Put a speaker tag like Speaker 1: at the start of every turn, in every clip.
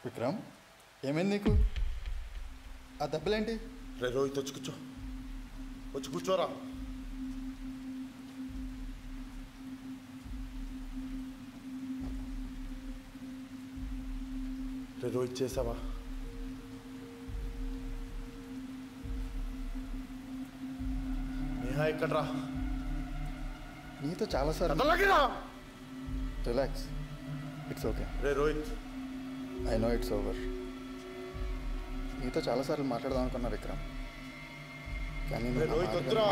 Speaker 1: విక్రమ్, ఏమైంది నీకు? ఆ దెబ్బలేంటి?
Speaker 2: రే రోహిత్, వచ్చి కూర్చో, వచ్చి కూర్చోరా. రే రోహిత్, చేసావా? నేహా ఎక్కడ్రా?
Speaker 1: నీతో చాలాసార్లు. Relax, it's okay.
Speaker 2: Ray Rohit,
Speaker 1: I know it's over. నీతో చాలాసార్లు మాట్లాడదాం అనుకున్నా విక్రమ్, కానీ
Speaker 2: రోహిత్ వద్దురా.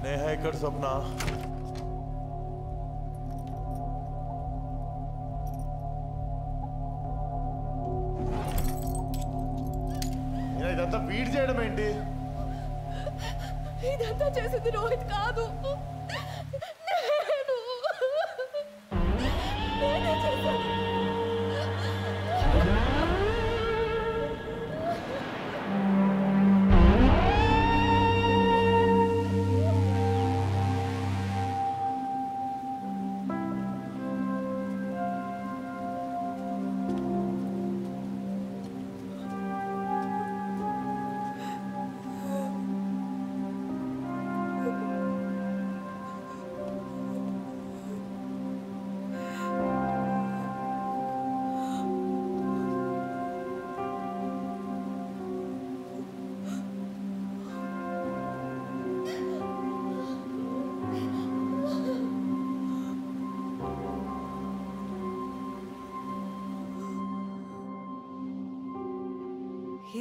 Speaker 2: నేహా ఎక్కడ? స్వప్న ఇదంతా ఫీడ్ చేయడం ఏంటి?
Speaker 3: ఇదంతా చేసింది రోహిత్ కాదు, నేనే చేశాను.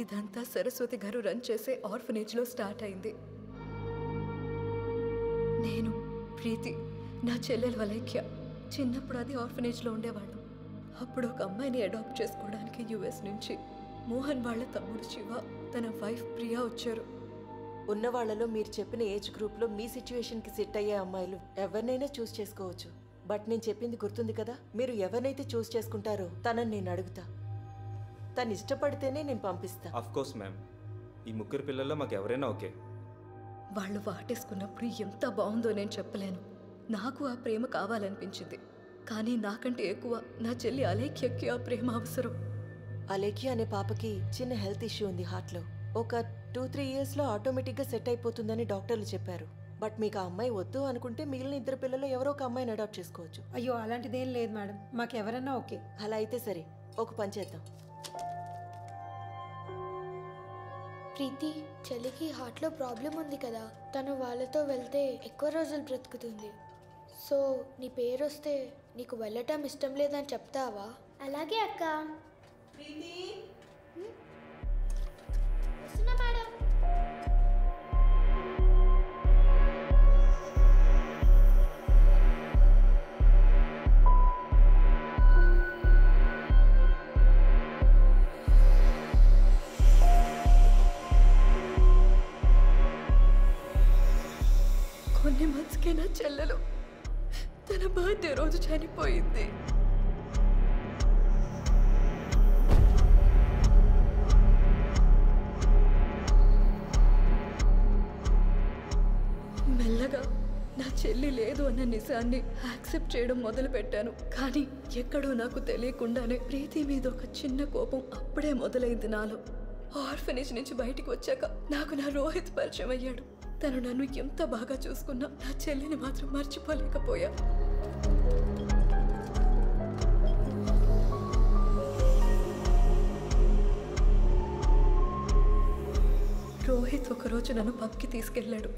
Speaker 3: ఇదంతా సరస్వతి గారు రన్ చేసే ఆర్ఫనేజ్లో స్టార్ట్ అయింది. నేను, ప్రీతి, నా చెల్లెలు అలేఖ్య చిన్నప్పుడు అది ఆర్ఫనేజ్లో ఉండేవాళ్ళం. అప్పుడు ఒక అమ్మాయిని అడాప్ట్ చేసుకోవడానికి యుఎస్ నుంచి మోహన్ వాళ్ళ తమ్ముడు శివ, తన వైఫ్ ప్రియా వచ్చారు.
Speaker 4: ఉన్న వాళ్ళలో మీరు చెప్పిన ఏజ్ గ్రూప్లో మీ సిచ్యువేషన్కి సెట్ అయ్యే అమ్మాయిలు ఎవరినైనా చూస్ చేసుకోవచ్చు. బట్ నేను చెప్పింది గుర్తుంది కదా, మీరు ఎవరినైతే చూస్ చేసుకుంటారో తనని నేను అడుగుతా. తను ఇష్టపడితేనే నేను పంపిస్తా.
Speaker 5: ఆఫ్ కోర్స్ మ్యామ్, ఈ ముగ్గురు పిల్లల్లో మాకు ఎవరైనా ఓకే.
Speaker 3: వాళ్ళు వాటేసుకున్నప్పుడు ఎంత బాగుందో నేను చెప్పలేను. నాకు ఆ ప్రేమ కావాలనిపించింది, కానీ నాకంటే ఎక్కువ నా చెల్లి అలేఖ్యకి ఆ ప్రేమ అవసరం.
Speaker 4: అలేఖ్య అనే పాపకి చిన్న హెల్త్ ఇష్యూ ఉంది హార్ట్లో. ఒక 2-3 ఇయర్స్లో ఆటోమేటిక్గా సెట్ అయిపోతుందని డాక్టర్లు చెప్పారు. బట్ మీకు ఆ అమ్మాయి వద్దు అనుకుంటే మిగిలిన 2 పిల్లలు ఎవరో ఒక అమ్మాయిని అడాప్ట్ చేసుకోవచ్చు.
Speaker 6: అయ్యో అలాంటిదేం లేదు మేడం, మాకు ఎవరన్నా ఓకే.
Speaker 4: అలా అయితే సరే, ఒక పని చేద్దాం.
Speaker 7: ప్రీతి, చెల్లికి హార్ట్లో ప్రాబ్లం ఉంది కదా, తను వాళ్ళతో వెళ్తే ఎక్కువ రోజులు బ్రతుకుతుంది. సో నీ పేరు వస్తే నీకు వెళ్ళటం ఇష్టం లేదని చెప్తావా?
Speaker 8: అలాగే అక్క.
Speaker 4: ప్రీతి,
Speaker 8: వస్తున్నా మేడం.
Speaker 3: కొన్ని మంత్స్కే నా చెల్లెలు తన బర్త్డే రోజు చనిపోయింది. మెల్లగా నా చెల్లి లేదు అన్న నిజాన్ని యాక్సెప్ట్ చేయడం మొదలు పెట్టాను. కానీ ఎక్కడో నాకు తెలియకుండానే ప్రీతి మీద ఒక చిన్న కోపం అప్పుడే మొదలైంది నాలో. ఆర్ఫనేజ్ నుంచి బయటికి వచ్చాక నాకు నా రోహిత్ పరిచయం అయ్యాడు. తను నన్ను ఎంత బాగా చూసుకున్నా నా చెల్లిని మాత్రం మర్చిపోలేకపోయా. రోహిత్ ఒకరోజు నన్ను పబ్కి తీసుకెళ్ళాడు.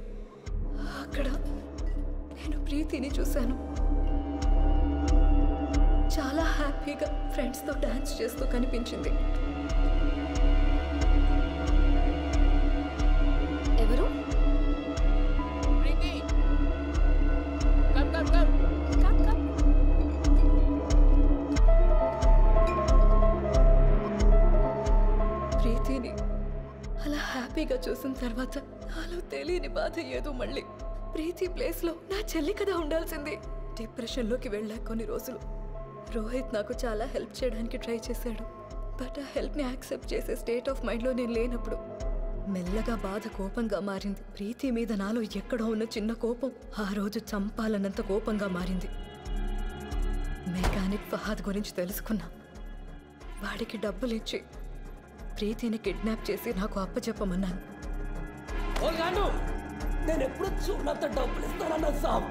Speaker 3: అక్కడ నేను ప్రీతిని చూశాను. చాలా హ్యాపీగా ఫ్రెండ్స్తో డాన్స్ చేస్తూ కనిపించింది.
Speaker 9: ఎవరు?
Speaker 3: ప్రీతిని అలా హ్యాపీగా చూసిన తర్వాత నాలో తెలియని బాధ ఏదో మళ్ళీ. ప్రీతి ప్లేస్లో నా చెల్లి కదా ఉండాల్సింది. డిప్రెషన్లోకి వెళ్ళాక కొన్ని రోజులు రోహిత్ నాకు చాలా హెల్ప్ చేయడానికి ట్రై చేశాడు. బట్ ఆ హెల్ప్ని యాక్సెప్ట్ చేసే స్టేట్ ఆఫ్ మైండ్లో నేను లేనప్పుడు మెల్లగా బాధ కోపంగా మారింది. ప్రీతి మీద నాలో ఎక్కడో ఉన్న చిన్న కోపం ఆ రోజు చంపాలన్నంత కోపంగా మారింది. మెకానిక్ ఫహాద్ గురించి తెలుసుకున్నా. వాడికి డబ్బులు ఇచ్చి ప్రీతిని కిడ్నాప్ చేసి నాకు అప్పచెప్పమన్నాను.
Speaker 10: నేను ఎప్పుడు చూడంత డబ్బులు ఇస్తానన్నా సాబ్.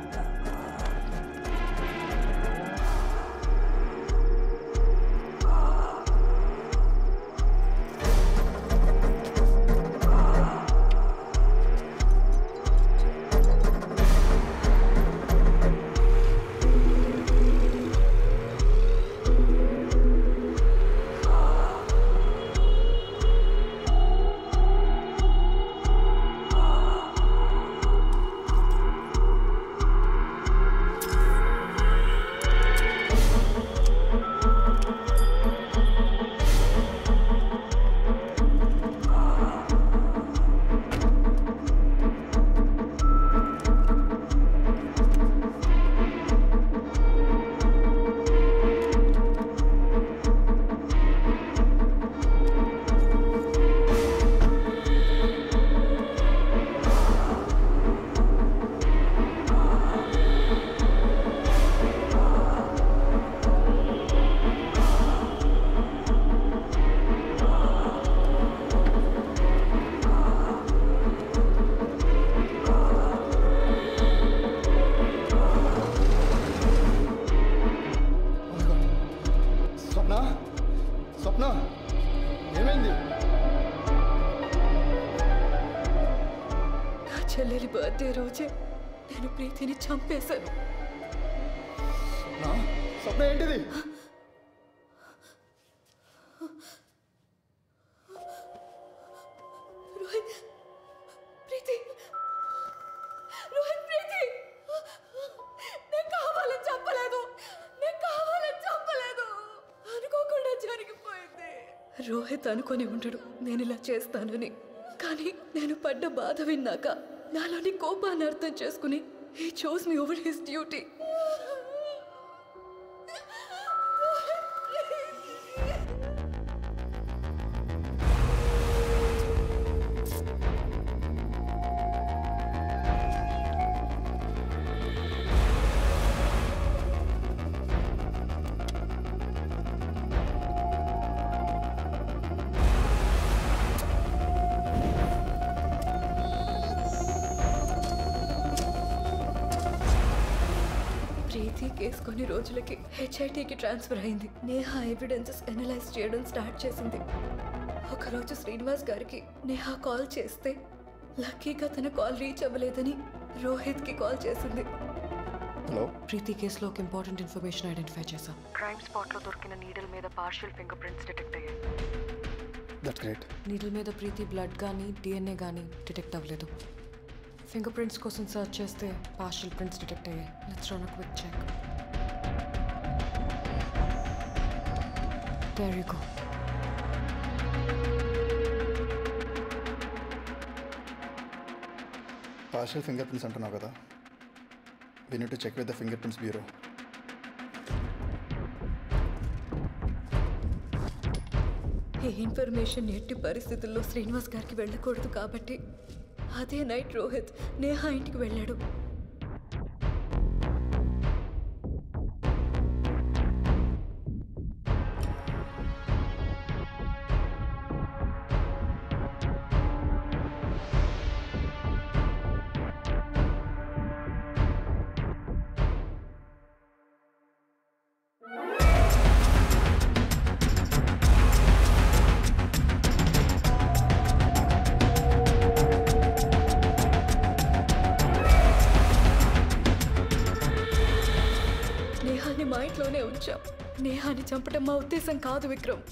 Speaker 3: చెల్లెలి బర్త్డే రోజే నేను ప్రీతిని చంపేశాను.
Speaker 1: స్వప్న ఏంటిది?
Speaker 3: రోహిత్, ప్రీతి, రోహిత్, ప్రీతి, నేను కావాలని చంపలేదు, నేను కావాలని చంపలేదు, అనుకోకుండా జరిగిపోయింది. రోహిత్ అనుకొని ఉండడు నేను ఇలా చేస్తానని. కానీ నేను పడ్డ బాధ విన్నాక నాలోని కోపాన్ని అర్థం చేసుకుని he chose me over his duty. Preethi case కొన్ని రోజులకి HITకి ట్రాన్స్ఫర్ అయింది. నేహా ఎవిడెన్సెస్ అనలైజ్ చేయడం స్టార్ట్ చేసింది. ఒకరోజు శ్రీనివాస్ గారికి నేహా కాల్ చేస్తే లక్కీగా తన కాల్ రీచ్ అవ్వలేదని రోహిత్కి కాల్ చేసింది.
Speaker 1: హలో,
Speaker 11: ప్రీతి కేసులో ఒక ఇంపార్టెంట్ ఇన్ఫర్మేషన్ ఐడెంటిఫై చేశాం. క్రైమ్ స్పాట్లో దొరికిన నీడిల్ మీద పార్షియల్ ఫింగర్ ప్రింట్స్ డిటెక్ట్ అయ్యాయి.
Speaker 1: That's great.
Speaker 11: నీడిల్ మీద ప్రీతి బ్లడ్ కానీ DNA కానీ డిటెక్ట్ అవ్వలేదు. ఫింగర్ ప్రింట్స్ కోసం సర్చ్ చేస్తే పార్షియల్ ప్రింట్స్ డిటెక్ట్ అయ్యాయి. Let's run a quick check. There you go.
Speaker 1: Partial finger prints అంటున్నావు కదా, we need to check with the finger prints bureau.
Speaker 3: ఈ ఇన్ఫర్మేషన్ ఎట్టి పరిస్థితుల్లో శ్రీనివాస్ గారికి వెళ్ళకూడదు కాబట్టి అదే నైట్ రోహిత్ నేహా ఇంటికి వెళ్ళాడు. నేహాని చంపటం మా ఉద్దేశం కాదు విక్రమ్.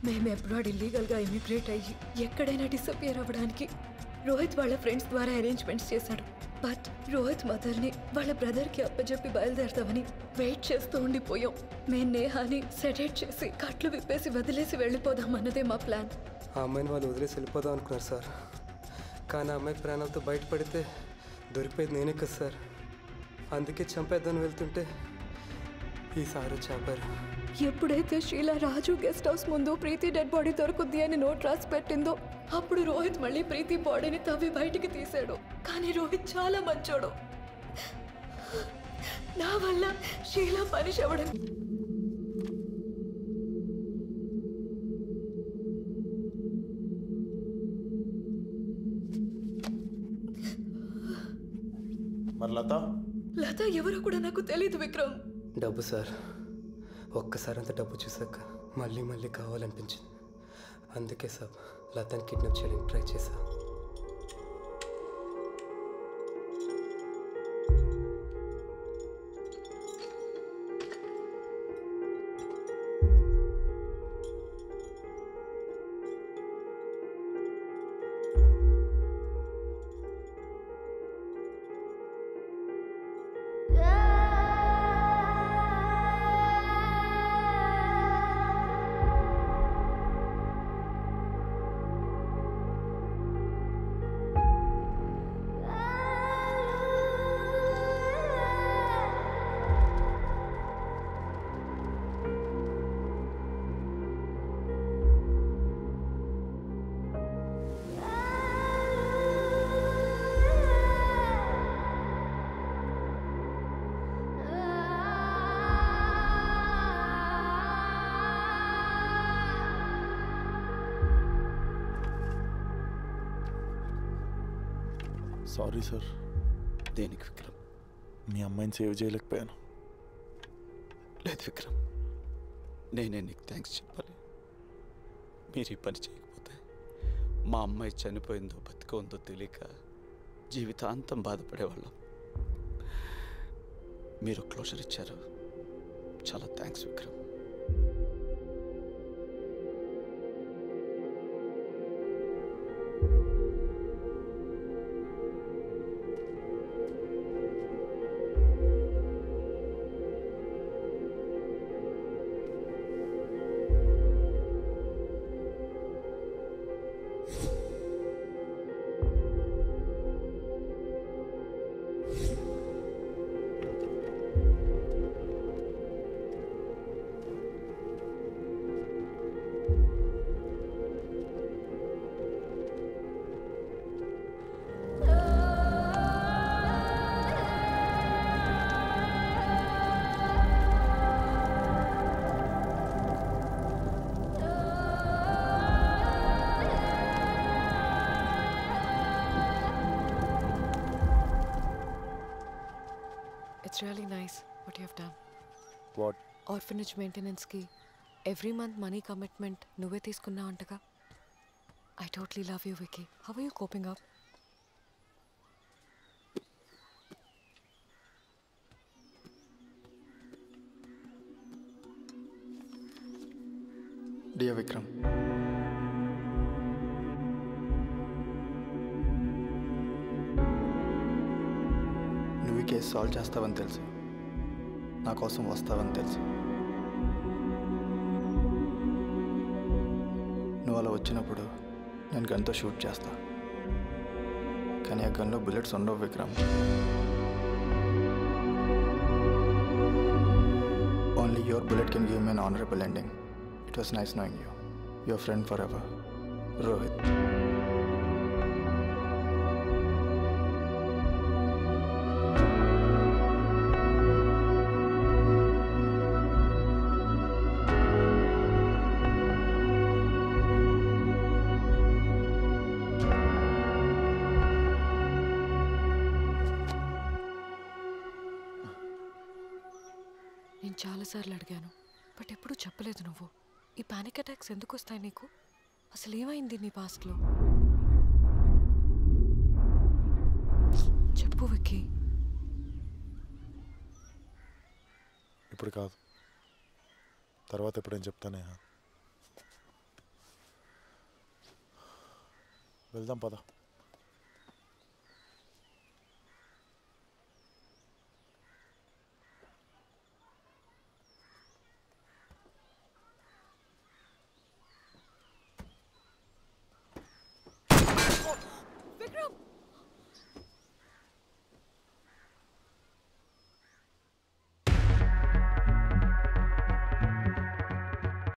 Speaker 3: మేము అబ్రాడ్ ఇల్లీగల్గా ఇమిగ్రేట్ అయ్యి ఎక్కడైనా డిసపియర్ అవ్వడానికి రోహిత్ వాళ్ళ ఫ్రెండ్స్ ద్వారా అరేంజ్మెంట్స్ చేశాడు. బట్ రోహిత్ మదర్ని వాళ్ళ బ్రదర్కి అప్పచెప్పి బయలుదేరతామని వెయిట్ చేస్తూ ఉండిపోయాం. మేము నేహాని సెడేట్ చేసి కట్లు విప్పేసి వదిలేసి వెళ్ళిపోదాం అన్నదే మా ప్లాన్.
Speaker 9: ఆ అమ్మాయిని వాళ్ళు వదిలేసి వెళ్ళిపోదాం అనుకున్నారు సార్. కానీ ఆ అమ్మాయి ప్రాణాలతో బయటపడితే దొరికిపోయేది నేనే కదా సార్. అందుకే చంపేద్దామని వెళ్తుంటే ఈసారి చంపారు.
Speaker 3: ఎప్పుడైతే షీలా రాజు గెస్ట్ హౌస్ ముందు ప్రీతి డెడ్ బాడీ దొరుకుద్ది అని నోట్ రాసి పెట్టిందో అప్పుడు రోహిత్ మళ్ళీ ప్రీతి బాడీని తవ్వి బయటికి తీశాడు. కానీ రోహిత్ చాలా మంచోడు. నా వల్ల షీలా పనిష్ అవ్వడం.
Speaker 2: మరి
Speaker 3: లత ఎవరో కూడా నాకు తెలీదు విక్రమ్.
Speaker 9: డబ్బు సార్. ఒక్కసారి అంత డబ్బు చూసాక మళ్ళీ మళ్ళీ కావాలనిపించింది. అందుకే సార్ లతని కిడ్నాప్ చేయడానికి ట్రై చేశా.
Speaker 2: Sorry sir.
Speaker 12: దేనికి విక్రమ్?
Speaker 2: మీ అమ్మాయిని సేవ్ చేయలేకపోయాను.
Speaker 12: లేదు విక్రమ్, నేనే నీకు థ్యాంక్స్ చెప్పాలి. మీరు ఈ పని చేయకపోతే మా అమ్మాయి చనిపోయిందో బతికుందో తెలియక జీవితాంతం బాధపడేవాళ్ళం. మీరు క్లోజర్ ఇచ్చారు. చాలా thanks Vikram.
Speaker 11: It's really nice what you have done.
Speaker 2: What?
Speaker 11: Orphanage maintenance ki every month money commitment నువ్వే తీసుకున్నావు అంటగా. I totally love you, Vicky. How are you coping up?
Speaker 1: Dear Vikram, నువ్వు ఈ కేసు సాల్వ్ చేస్తావని తెలుసు. నా కోసం వస్తావని తెలుసు. నువ్వు అలా వచ్చినప్పుడు నేను గన్తో షూట్ చేస్తా. కానీ ఆ గన్లో బుల్లెట్స్ ఉండవు Vikram. Only your bullet can give me an honourable ending. It was nice knowing you. Your friend forever, Rohit.
Speaker 11: నేను చాలాసార్లు అడిగాను, బట్ ఎప్పుడూ చెప్పలేదు నువ్వు. ఈ పానిక్ అటాక్స్ ఎందుకు వస్తాయి నీకు? అసలు ఏమైంది నీ పాస్ట్లో? చెప్పు విక్కీ.
Speaker 2: ఇప్పుడు కాదు, తర్వాత ఎప్పుడేం చెప్తానే. వెళ్దాం పద.